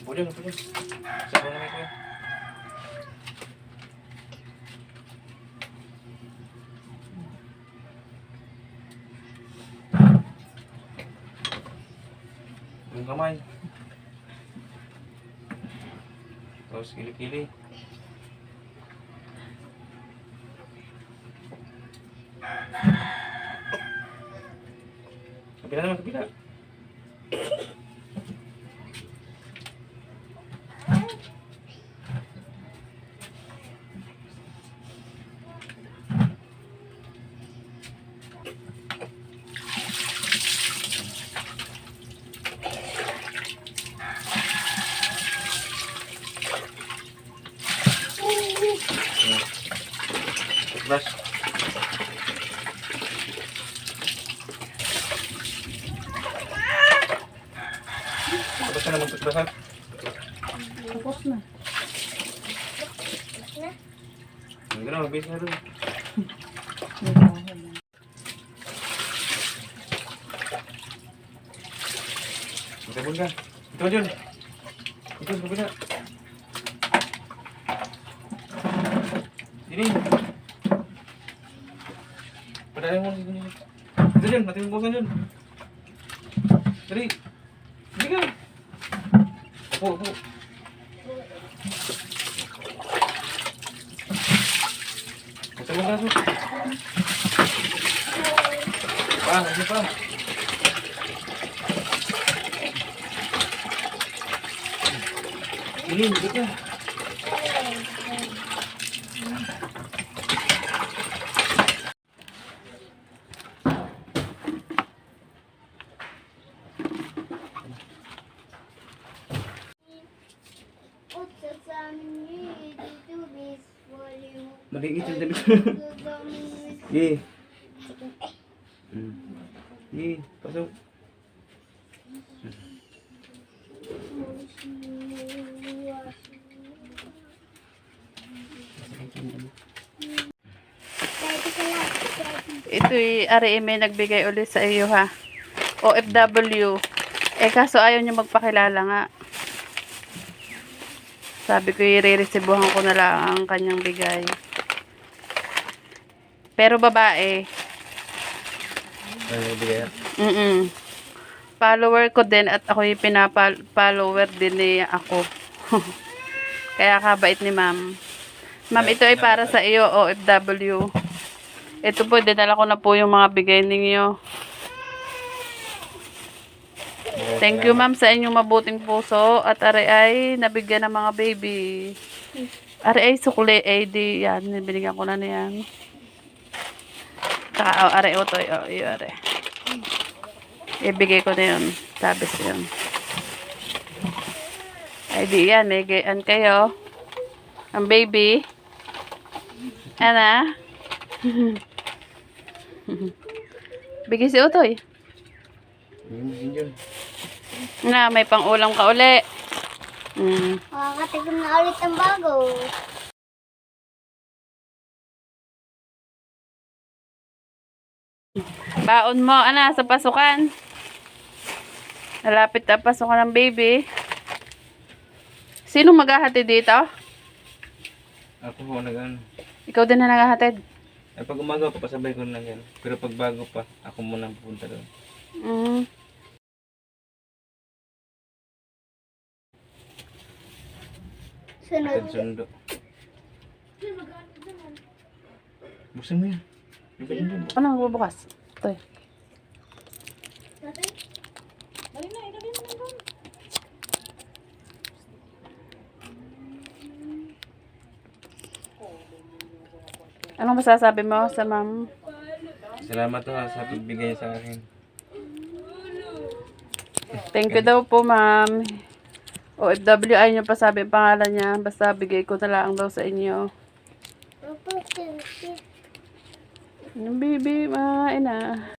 Upo dyan. Saan ko namin ko? Yung kamay. Tapos kili-kili. Kabila naman, kabila. Brush. Tapos ka na mag-toothbrush ha? Tapos na. Ang gano'n, mabilis na doon. Magkabon ka. Ito ka dyan. Ito, kabila. Dini. Padalay mo dito. Ito dyan, natin yung bukasan dyan. Dali. Dali ka. Upo. Basta mo kaso. Ano pa? Dali, dito ka. Maliit yung damit. Ye. Ye, pasok. Ito may nagbigay ulit sa iyo ha. OFW. Kaso ayaw niya magpakilala nga. Sabi ko i-re-resibuhan ko na lang ang kanyang bigay. Pero babae. Ano bigay? Follower ko din at ako yung pinapa-follower din niya ako. Kaya kabait ni ma'am. Ma'am, ito ay para sa iyo, OFW. Ito po, dinala ko na po yung mga bigay ninyo. Thank you ma'am sa inyong mabuting puso. At ari ay nabigyan ng mga baby. Ari ay sukli AD. Yan, binigyan ko na niyan. Saka, ari utoy. Ari. Ibigay ko na yun. Sabis yun. Ay di yan, may gayan kayo. Ang baby. Ana. Bigay si utoy. Na, may pang-ulam ka uli. Makakatigam na ulit ang bago. Baon mo, ana, sa pasukan. Nalapit na pasukan ng baby. Sino maghahati dito? Ako po nag-ano. Ikaw din na naghahatid. Ay pag umaga ko, pasabay ko na yan. Pero pag bago pa, ako muna pupunta doon. Sundo. Buksan mo yan. Ano ang bubukas? Ito eh. Anong masasabi mo sa ma'am? Salamat ha sa pagbigay sa akin. Thank you daw po ma'am. OFW ay nyo pa sabi ang pangalan niya. Basta bigay ko na lang daw sa inyo. Yung baby, main na.